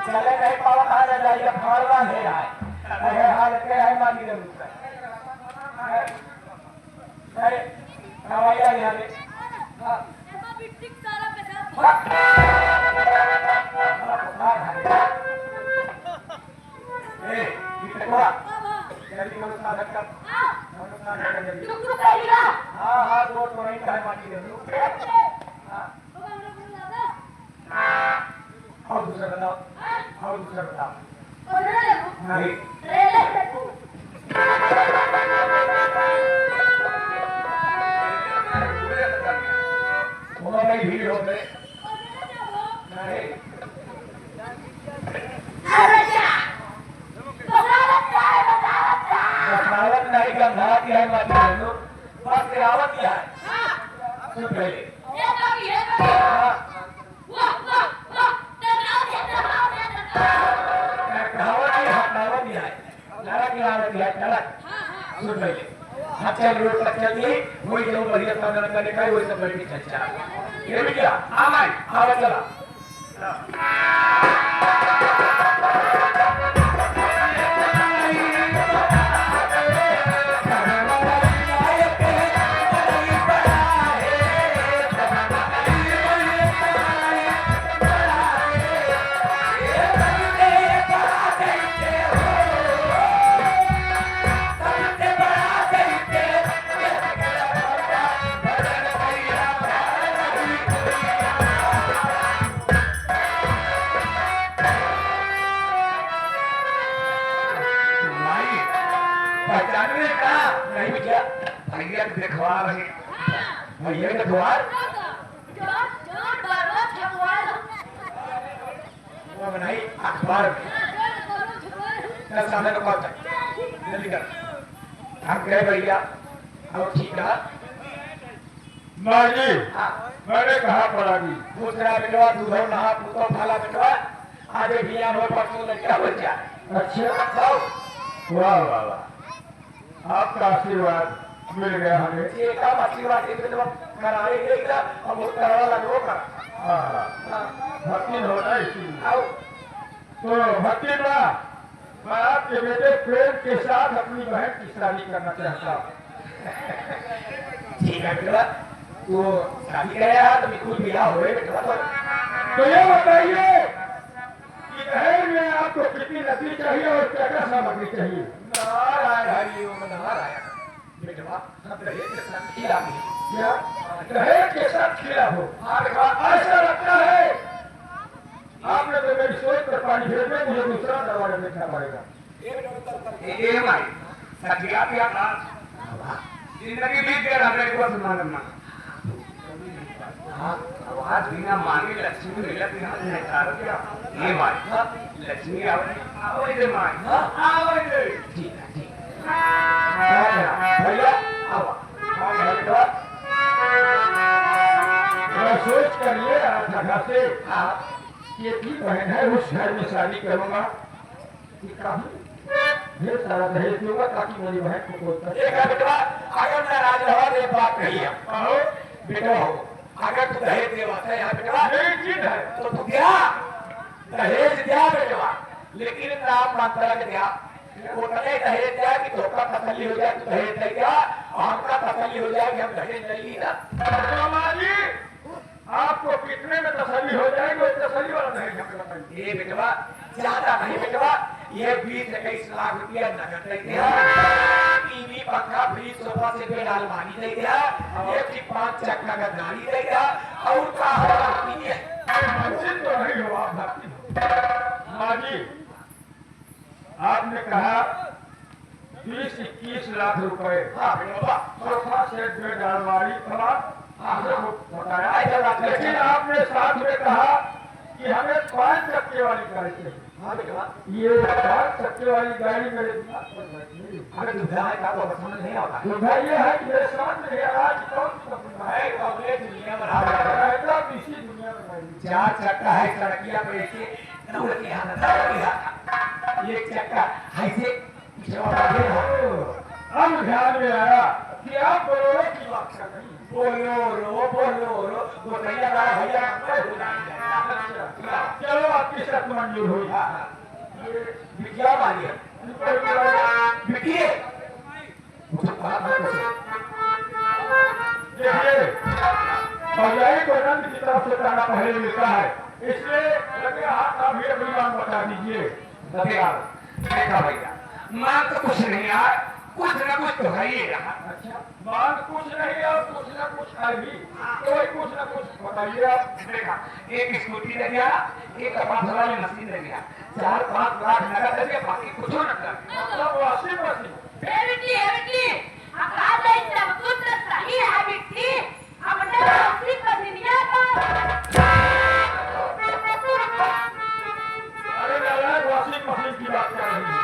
चले नहीं पावा खाना जाइए फरवा है आए अरे हाल के है मांगी दे अरे नवाया यहां पे हां एमा बिट्टिक सारा पैसा ए बिट्टिका जल्दी करो साधक का हां रुक जाइएगा हां हां दो तो नहीं खाए मांगी दे हां और दूसरा बताओ और दूसरा बताओ नहीं उन्होंने भीड़ हो गए नहीं बसावत नहीं गंधावत है माती बस गिरावत है सुन पहले सुन पहले अच्छा रोड पर चलिए वही जो बढ़िया साधन करने का वही सब बड़ी चर्चा ये बेटा आवाज आवाज चला पहचानने का नहीं भैया भैया दिखवा रहे भैया के द्वार वो नहीं अखबार सामने को कॉल जल्दी कर हम गए भैया और ठीक है माँ जी मैंने कहा पड़ा भी दूसरा बिटवा दूधो नहा पुतो फाला बिटवा आज भैया हो परसों लड़का बन जाए अच्छा वाह वाह वाह आपका आशीर्वाद मिल गया हमें ये काम आशीर्वाद दे दो करारे देगा अब वो करवा लगो कर भक्ति होना इसीलिए आओ तो भक्ति मैं आपके बेटे प्रेम के साथ अपनी बहन की शादी करना चाहता हूँ ठीक है बेटा तो शादी कराया तो बिल्कुल बियाह हो बेटा तो ये बताइए कि दहेज में आपको कितनी लकड़ी चाहिए और क्या क्या सामग्री चाहिए नारायण हरि ओम नारायण बेटा सब दहेज के साथ खिला भी क्या दहेज के साथ खिला हो ऐसा लगता है आपने तो मेरी सोच पर पानी फेर में मुझे दूसरा दरवाजा देखना पड़ेगा ये भाई सटिया पिया था जिंदगी बीत गया हमने को सुना करना हाँ आवाज बिना मांगे लक्ष्मी मिलत नहीं तारो क्या ये माई लक्ष्मी आओ इधर माई आओ इधर ठीक है भैया आओ मैं सोच कर ये रहा था घर से ये की बहन है उस घर में शादी करूंगा कि काफी ढेर सारा दहेज दूंगा ताकि मेरी बहन को कोई करे। देखा बेटा अगर नाराज हो एक बात कही है कहो बेटा हो अगर तू दहेज देवाता है यहाँ बेटा यही चीज है तो तू क्या दहेज दिया बेटा लेकिन नाम मात्रा के दिया वो कहे दहेज दिया कि धोखा तसल्ली हो जाए तो दहेज दे दिया और हमका तसल्ली हो जाए कि हम दहेज नहीं ली ना जी आपको कितने में तसल्ली हो जाएगी वो तसल्ली वाला दहेज हमको बताइए। ये बेटवा ज्यादा नहीं बेटवा ये 20-21 लाख रुपया नगद दे दिया टीवी पंखा फ्रिज सोफा से बेड अलमारी दे दिया ये भी 5 चक्का का गाड़ी दे दिया और का होगा कीजिए मंजिल तो नहीं हो आप भक्ति माँ जी आपने कहा 20-21 लाख रुपए हाँ बेटवा सोफा सेट बेड अलमारी कबाब आपने बताया ऐसा लेकिन आपने साथ में कहा कि हमें 5 चक्के वाली गाड़ी चाहिए। हाँ बेटवा ये 5 चक्के वाली गाड़ी मेरे दिमाग पर बैठी है। अगर दुधा है का तो समझ नहीं आता दुविधा ये है कि मेरे समझ में नहीं आ रहा कि कौन सी दुविधा है। है कबले दुनिया में रहा एकदम इसी दुनिया में बैठी। 4 चक्का है सड़किया पे ऐसे दौड़ के यहाँ दौड़ के यहाँ एक चक्का ऐसे जवाब अब ध्यान में आया कि आप बोलो की बात कर रही हैं। बोलो भैया भैया चलो आपकी शर्त मंजूर हुई। ये बिटिया वाली है बिटिए देखिए भैयाई को नंद की तरफ से कहना पहले मिलता है इसलिए लगे हाथ आप भी अपनी बात बता दीजिए। देखा भैया माँ तो कुछ नहीं यार कुछ ना कुछ तो है ही रहा अच्छा मांग कुछ नहीं और कुछ ना कुछ है भी कोई कुछ ना कुछ बताइए आप। देखा एक स्कूटी दे दिया एक कपड़ा धोने वाली मशीन दे दिया 4-5 लाख नगद दे दिया बाकी कुछ न कर मतलब वासी वासी बेटी अकाल इतना पुत्र सही है बेटी अपने वासी का दुनिया का अरे नारायण वासी मशीन की बात कर रही है।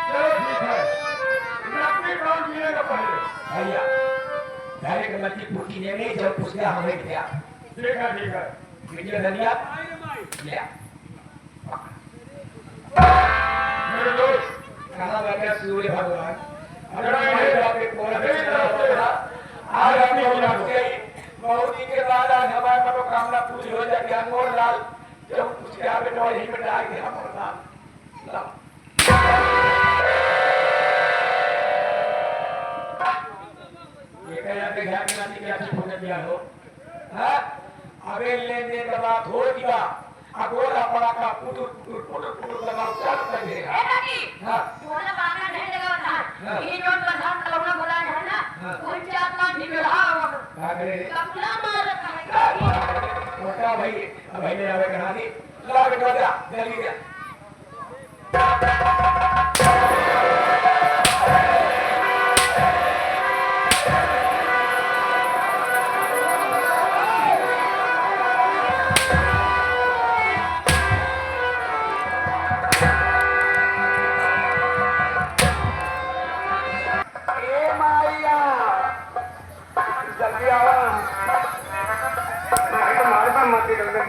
चलो ठीक है अपनी काम जिएगा पहले भैया पहले के मच्छी पूछी ने नहीं जब पूछ लिया हमें क्या ठीक है वीडियो धनिया ले मेरे दोस्त कहाँ बैठे सूर्य भगवान अगर मेरे आपके आज अपनी बहुत दिन के बाद आज हमारी मनोकामना पूरी हो जाएगी अनमोल लाल जब कुछ क्या बेटा यही में डाल के हम ये कहना के ध्यान में नहीं क्या ठीक होने दिया हो हाँ अबे लेन देन का बात हो दिया अगोरा पड़ा का पुटुर लगा चल कर देगा हाँ बोला बाका नहीं लगा था ये नोट का धाम लगना बोला है ना कौन सी आत्मा निकला भागरे कपड़ा मार रखा है मोटा भाई भाई ने आवे कहा दी ला बेटा जा जल्दी जा जल्दी आओ भाई तो मारे पर मत कर दे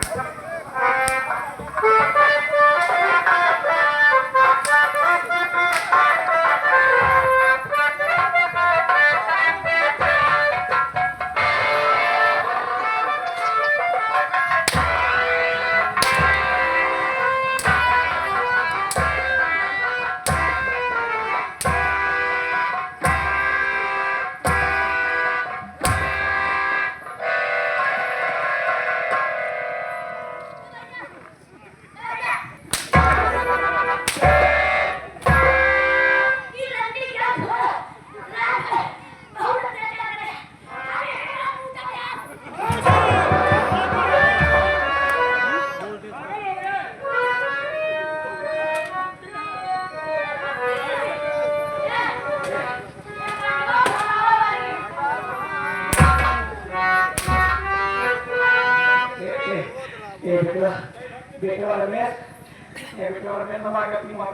बेटवा रमेश ये बेटवा रमेश नंबर का तीन मार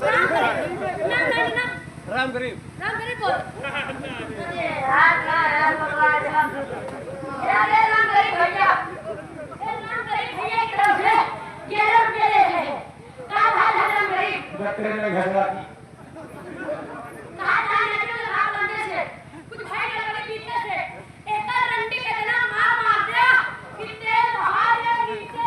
सही बात है राम गरीब बोल अरे राम भगवान अरे राम गरीब भैया की तरफ से ये लोग मेरे हैं का हाल है राम गरीब बकरे में घरवा की कहा था नजर लगा बनने से कुछ भाई लगे पीछे से एक रंडी के जना मार दिया कि तेल बाहर या नीचे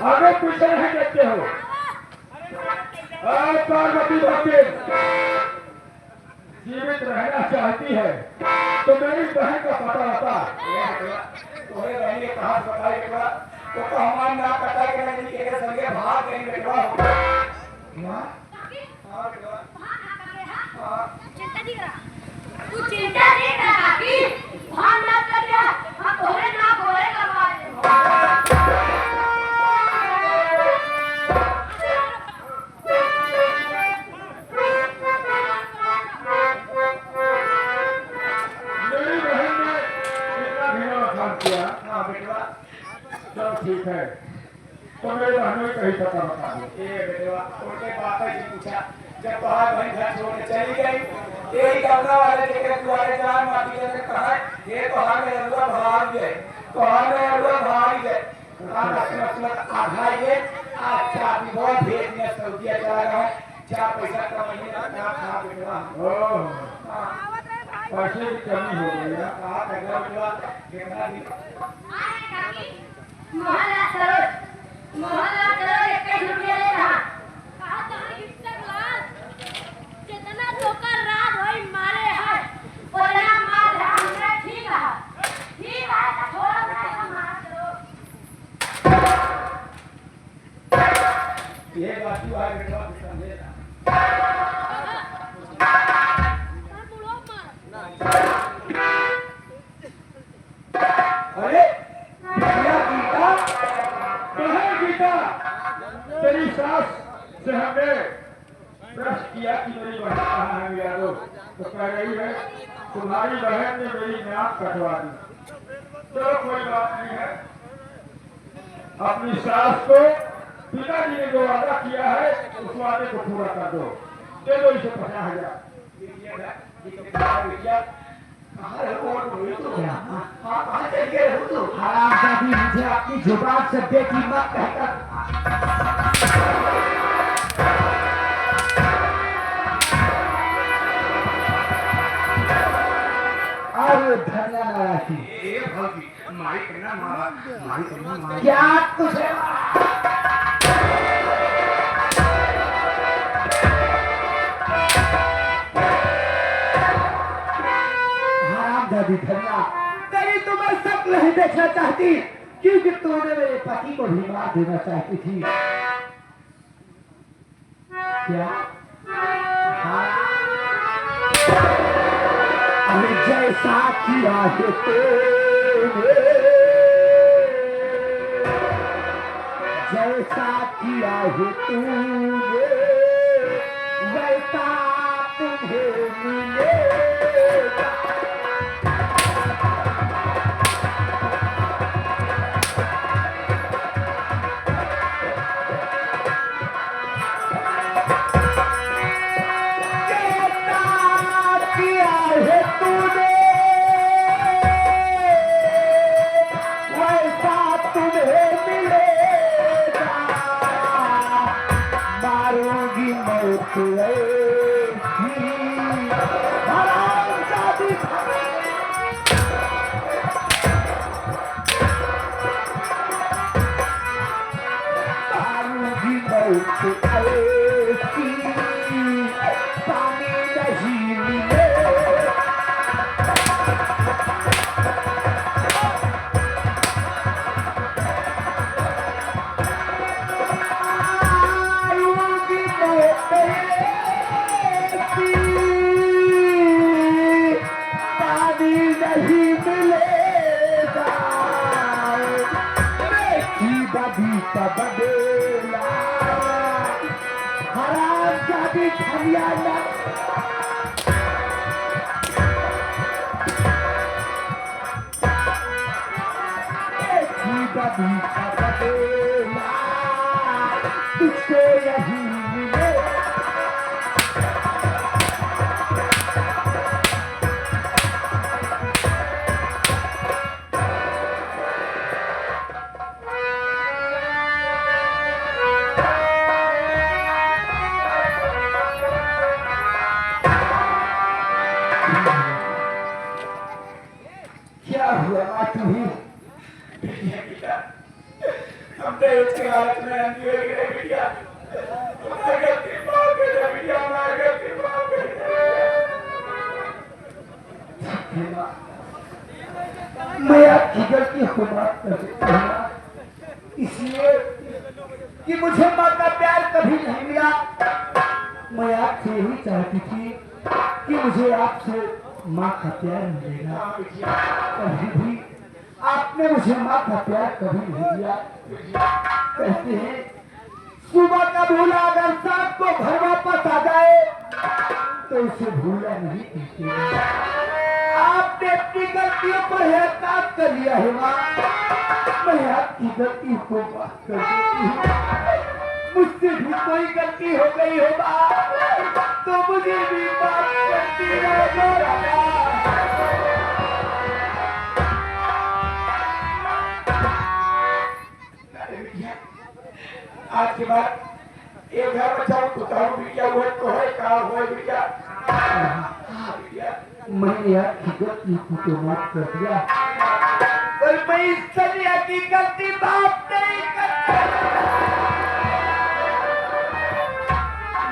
आगे पीछे नहीं देखते हो पार्वती बहन जीवित रहना चाहती है तो मेरी बहन का पता होता तोरे रहने कहां बताए बेटा तो हमार ना पता के नहीं के संगे भाग गई बेटा मां हां बेटा चिंता नहीं करा तू चिंता नहीं करा काकी भान ना कर दिया हम तोरे ना गोरे करवा दे मेरी बहन ने इतना घेरा काम किया हां बेटा चलो ठीक है तो मेरी बहन ने कहीं पता बता दो ए बेटा उनके पापा जी पूछा जब बाहर भाई घर छोड़ के चली गई यही कमरा वाले लेकर दुआरे जान माटी ने कहा ये तो हमें अल्लाह भाग गए तो हमें अल्लाह भाग गए हम अपना आधा ये अच्छा भी बहुत भेजने सऊदी चला रहा है 4 पैसा कमाने का खा बेटा ओह पैसे की कमी हो गई है कहा बेटा बेटा देखना भी आए काकी मोहल्ला करो 21 रुपया ले रहा कहा तोहरे गिफ्ट लाल जितना ठोकर रात होई मारे है ओतना मार हमरा ठीक है तो थोड़ा सा मार करो मेरी बहन कहाँ है यादव? तो कह रही है तुम्हारी बहन ने मेरी नाक कटवा दी। चलो कोई बात नहीं है, अपनी सास को पिताजी ने जो वादा किया है उस वादे को पूरा कर दो। चलो इसे 50,000। हरामजादी, मुझे अपनी जुबान से बेटी मत कहकर। अरे धन्यवाद। क्या तुझे हरामजादी धन्या, कहीं तुम्हें शक नहीं देखना चाहती, क्योंकि तूने मेरे पति को भी मार देना चाहती थी। क्या? हाँ। अरे जैसा किया है तूने, जैसा किया है तूने, वैसा तुम्हें मिलेगा। तुझको यही मिले। क्या हुआ तुम्हें? हमने इसके हालत में अंधी हो गए बिटिया। हमारी गलती माफ कर दे बिटिया, हमारी गलती माफ कर दे। मैं आपकी गलती को माफ कर देता हूँ, इसलिए कि मुझे माँ का प्यार कभी नहीं मिला। मैं आपसे यही चाहती थी कि मुझे आपसे माँ का प्यार मिलेगा। कभी भी आपने मुझे माँ का प्यार कभी नहीं दिया। कहते हैं सुबह का भूला अगर शाम को घर वापस आ जाए तो उसे भूला नहीं कहते। आपने अपनी गलतियों पर एहसास कर लिया है माँ। मैं आपकी गलती को माफ कर देती हूँ। मुझसे भी कोई गलती हो गई हो माँ तो मुझे भी माफ करती रहो। आज के बाद एक घर बचाओ तो ताऊ बिटिया वो तो है का हो बिटिया। मैंने आपकी गलती को तो माफ कर दिया, पर मैं इस कन्या की गलती माफ नहीं करता।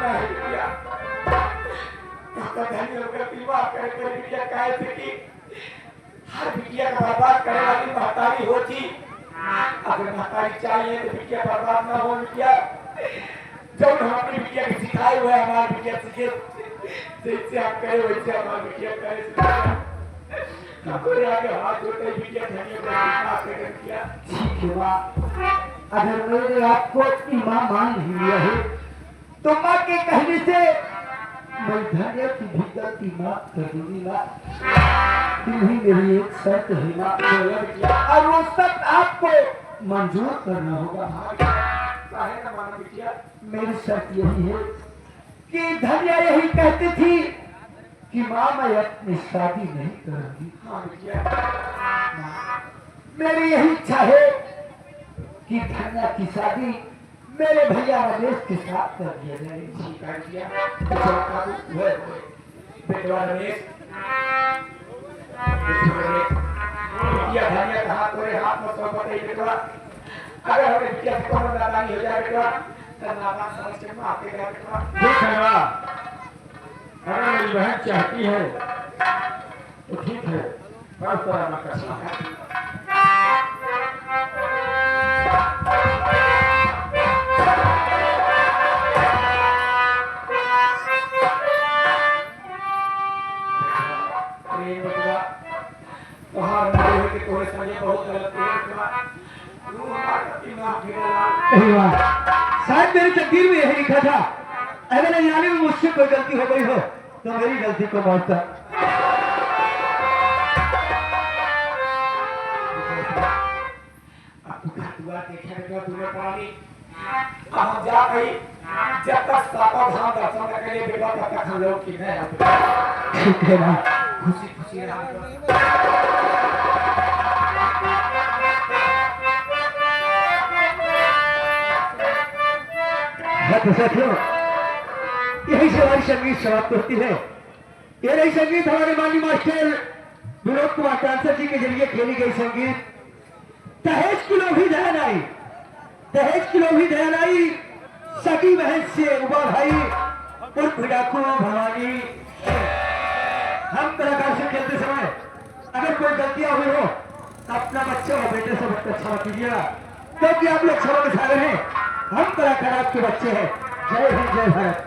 नहीं बिटिया, इसका धन्य गलती माफ कर बिटिया। कहे थे कि हर बिटिया का बर्बाद करने वाली महतारी होती। अगर महतारी चाहिए तो बिटिया बर्बाद ना हो बिटिया। जब हम अपनी बिटिया को सिखाए हुए हमारी बिटिया सीखे, जैसे आप कहे वैसे हमारी बिटिया करे। आगे हाथ जोड़ते बिटिया धन्यवाद किया। ठीक है माँ, अगर मैंने आपको अपनी माँ मान लिया है तो माँ के कहने से मैं धन्य की भी गलती माफ कर दूंगी माँ। तुम्ही मेरी एक शर्त है माँ, और वो शर्त आपको मंजूर करना होगा माँ। काहे ना मानो बिटिया? मेरी शर्त यही है कि धन्या यही कहती थी कि माँ मैं अपनी शादी नहीं करूंगी। हाँ बिटिया। मेरी यही इच्छा है कि धन्या की शादी मेरे भैया रमेश के साथ कर दिया जाए। ठीक है बिटिया। तो काबू हुए बेटवा रमेश। बिटिया धनिया का हाथ तोरे हाथ में सौंप दे बेटवा। अगर हमें बिटिया से कोनो नादानी हो जाए बेटवा, तो नादान समझ के माफ कर दे बेटवा। ठीक है माँ, अगर मेरी बहन चाहती है तो ठीक है, बस तरह मैं कर सकता हूँ। प्रेम बेटवा, तोहार मरे के तोरे समझे बहुत गलत है बेटवा। तू हमारा पीना फिरला। सही बात। शायद मेरे तकदीर में यही लिखा था, अगर अनजाने में मुझसे कोई गलती हो गई हो तो मेरी गलती को माफ कर। दुआ देखे बेटवा तूने पानी हम जा गई। जब तक सातों धाम दर्शन न करे बेटवा तब तक हम लोग की नहीं होते। ठीक है ना? खुशी खुशी रहा बेटवा। तो साथियों, यही से हमारी संगीत समाप्त होती है। ये रही संगीत हमारे माननीय मास्टर विनोद कुमार डांसर जी के जरिए खेली गई संगीत। दहेज की लोभी दहन आई, दहेज की लोभी दहन आई, सगी बहन से उबा भाई और डाकू भवानी। हम कलाकार से खेलते समय अगर कोई गलतियां हुई हो अपना बच्चा और बेटे से बहुत अच्छा कीजिएगा, क्योंकि आप लोग क्षमा के सारे हैं। हम कलाकार आपके बच्चे हैं। जय हिंद, जय भारत।